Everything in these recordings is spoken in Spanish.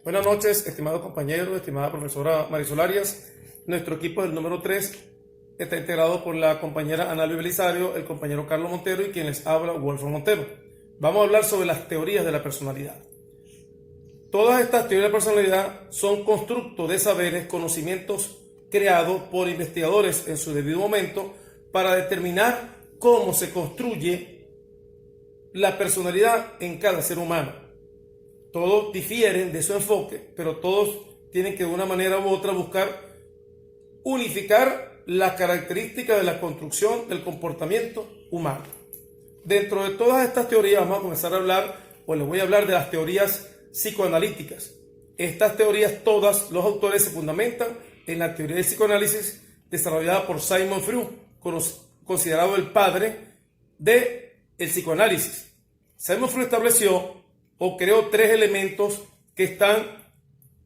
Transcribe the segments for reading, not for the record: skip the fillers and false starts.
Buenas noches, estimados compañeros, estimada profesora Marisol Arias. Nuestro equipo del número 3 está integrado por la compañera Analia Belisario, el compañero Carlos Montero y quien les habla, Wolfram Montero. Vamos a hablar sobre las teorías de la personalidad. Todas estas teorías de la personalidad son constructos de saberes, conocimientos creados por investigadores en su debido momento para determinar cómo se construye la personalidad en cada ser humano. Todos difieren de su enfoque, pero todos tienen que de una manera u otra buscar unificar las características de la construcción del comportamiento humano. Dentro de todas estas teorías vamos a comenzar a hablar, o les voy a hablar de las teorías psicoanalíticas. Estas teorías, todas los autores se fundamentan en la teoría del psicoanálisis desarrollada por Sigmund Freud, considerado el padre del psicoanálisis. Sigmund Freud estableció o creó tres elementos que están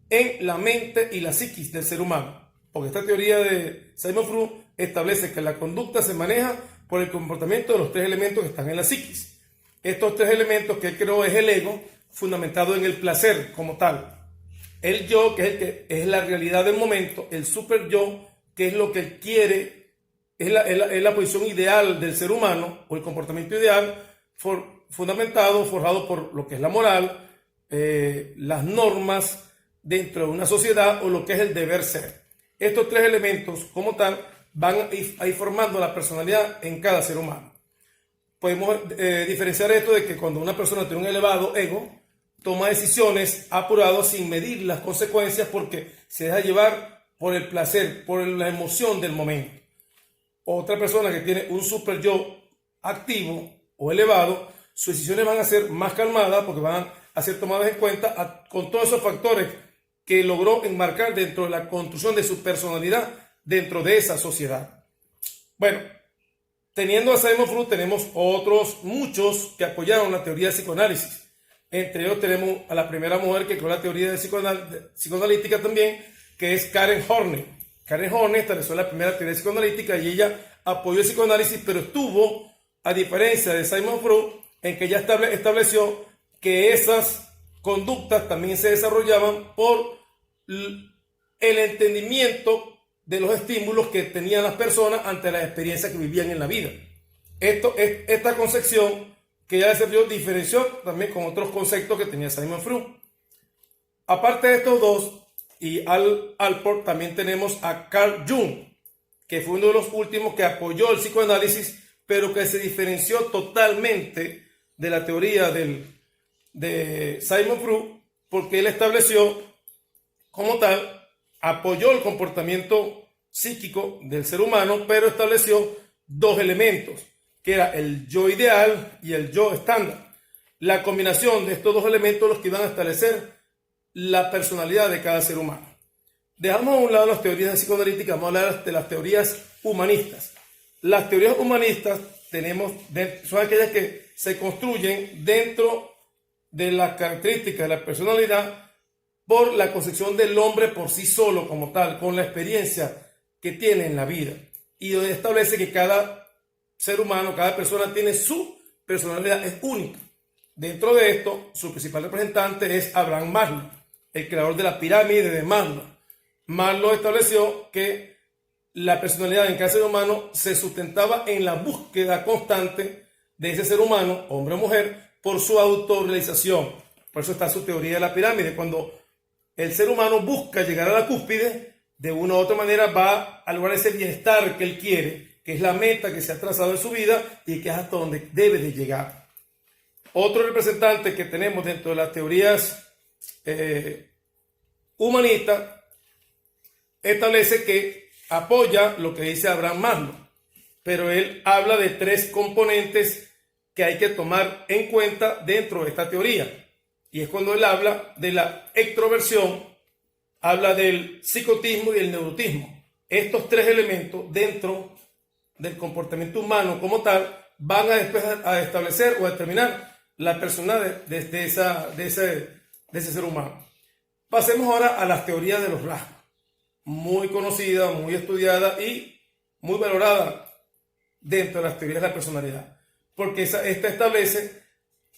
en la mente y la psiquis del ser humano. Porque esta teoría de Sigmund Freud establece que la conducta se maneja por el comportamiento de los tres elementos que están en la psiquis. Estos tres elementos que él creó es el ego, fundamentado en el placer como tal. El yo, que es el que es la realidad del momento. El super yo, que es lo que él quiere, es la posición ideal del ser humano, o el comportamiento ideal, fundamentado, forjado por lo que es la moral, las normas dentro de una sociedad o lo que es el deber ser. Estos tres elementos como tal van a ir formando la personalidad en cada ser humano. Podemos diferenciar esto de que cuando una persona tiene un elevado ego, toma decisiones apurado sin medir las consecuencias porque se deja llevar por el placer, por la emoción del momento. Otra persona que tiene un super yo activo o elevado, sus decisiones van a ser más calmadas porque van a ser tomadas en cuenta con todos esos factores que logró enmarcar dentro de la construcción de su personalidad dentro de esa sociedad. Bueno, teniendo a Sigmund Freud, tenemos otros muchos que apoyaron la teoría del psicoanálisis. Entre ellos tenemos a la primera mujer que creó la teoría de psicoanalítica también, que es Karen Horney. Karen Horney estableció la primera teoría psicoanalítica y ella apoyó el psicoanálisis, pero estuvo, a diferencia de Sigmund Freud, en que ya estableció que esas conductas también se desarrollaban por el entendimiento de los estímulos que tenían las personas ante las experiencias que vivían en la vida. Esta concepción que ya desarrolló diferenció también con otros conceptos que tenía Sigmund Freud. Aparte de estos dos, y Alport, también tenemos a Carl Jung, que fue uno de los últimos que apoyó el psicoanálisis, pero que se diferenció totalmente de la teoría de Sigmund Freud, porque él estableció como tal, apoyó el comportamiento psíquico del ser humano, pero estableció dos elementos, que era el yo ideal y el yo estándar. La combinación de estos dos elementos los que iban a establecer la personalidad de cada ser humano. Dejamos a un lado las teorías psicoanalíticas, vamos a hablar de las teorías humanistas. Las teorías humanistas son aquellas que se construyen dentro de las características de la personalidad por la concepción del hombre por sí solo como tal, con la experiencia que tiene en la vida. Y donde establece que cada ser humano, cada persona tiene su personalidad, es única. Dentro de esto, su principal representante es Abraham Maslow, el creador de la pirámide de Maslow. Maslow estableció que la personalidad en cada ser humano se sustentaba en la búsqueda constante de ese ser humano, hombre o mujer, por su autorrealización. Por eso está su teoría de la pirámide. Cuando el ser humano busca llegar a la cúspide, de una u otra manera va a lograr ese bienestar que él quiere, que es la meta que se ha trazado en su vida y que es hasta donde debe de llegar. Otro representante que tenemos dentro de las teorías humanistas establece que apoya lo que dice Abraham Maslow, pero él habla de tres componentes que hay que tomar en cuenta dentro de esta teoría. Y es cuando él habla de la extroversión, habla del psicotismo y el neurotismo. Estos tres elementos dentro del comportamiento humano como tal van a establecer o a determinar la personalidad de ese ser humano. Pasemos ahora a las teorías de los rasgos. Muy conocida, muy estudiada y muy valorada dentro de las teorías de la personalidad. Porque esta establece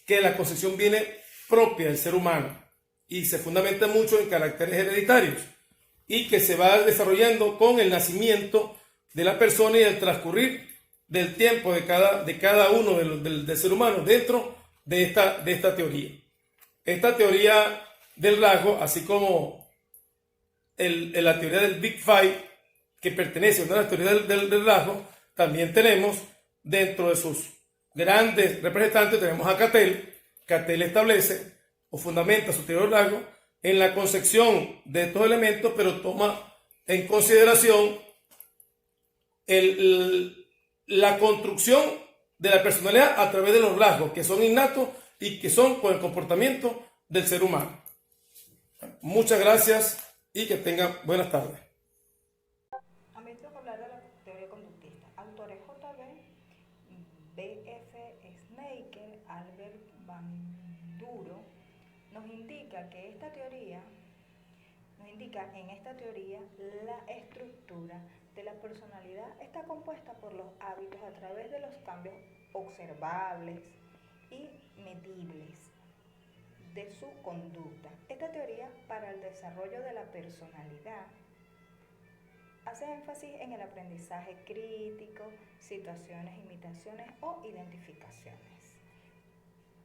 que la concepción viene propia del ser humano y se fundamenta mucho en caracteres hereditarios y que se va desarrollando con el nacimiento de la persona y el transcurrir del tiempo de cada uno del ser humano dentro de esta teoría. Esta teoría del rasgo, así como la teoría del Big Five, que pertenece a una de las teorías del rasgo, también tenemos dentro de sus grandes representantes, tenemos a Cattell. Cattell establece o fundamenta su teoría del rasgo en la concepción de estos elementos, pero toma en consideración la construcción de la personalidad a través de los rasgos que son innatos y que son con el comportamiento del ser humano. Muchas gracias y que tengan buenas tardes. A mí tengo que hablar de la teoría conductista. Autores J.B. B.F. Snaker, Albert Bandura, nos indica en esta teoría la estructura de la personalidad está compuesta por los hábitos a través de los cambios observables y medibles de su conducta. Esta teoría para el desarrollo de la personalidad hace énfasis en el aprendizaje crítico, situaciones, imitaciones o identificaciones.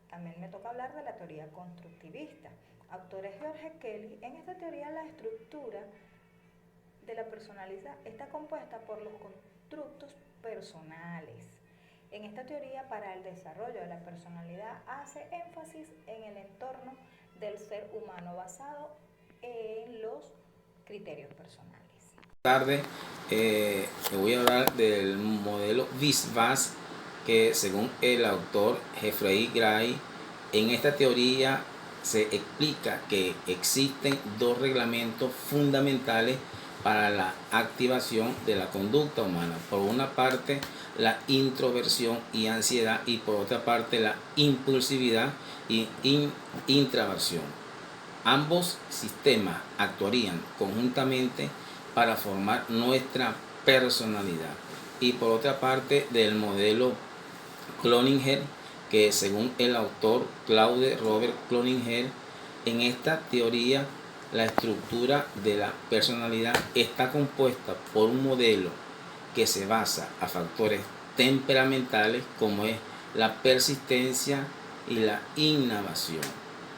También me toca hablar de la teoría constructivista. Autores George Kelly. En esta teoría la estructura de la personalidad está compuesta por los constructos personales. En esta teoría para el desarrollo de la personalidad hace énfasis en el entorno del ser humano basado en los criterios personales. Tarde te voy a hablar del modelo Visvas, que según el autor Jeffrey Gray, en esta teoría se explica que existen dos reglamentos fundamentales para la activación de la conducta humana. Por una parte, la introversión y ansiedad, y por otra parte, la impulsividad y intraversión. Ambos sistemas actuarían conjuntamente para formar nuestra personalidad. Y por otra parte, del modelo Cloninger, que según el autor Claude Robert Cloninger, en esta teoría la estructura de la personalidad está compuesta por un modelo que se basa a factores temperamentales como es la persistencia y la innovación,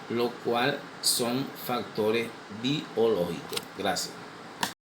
lo cual son factores biológicos. Gracias.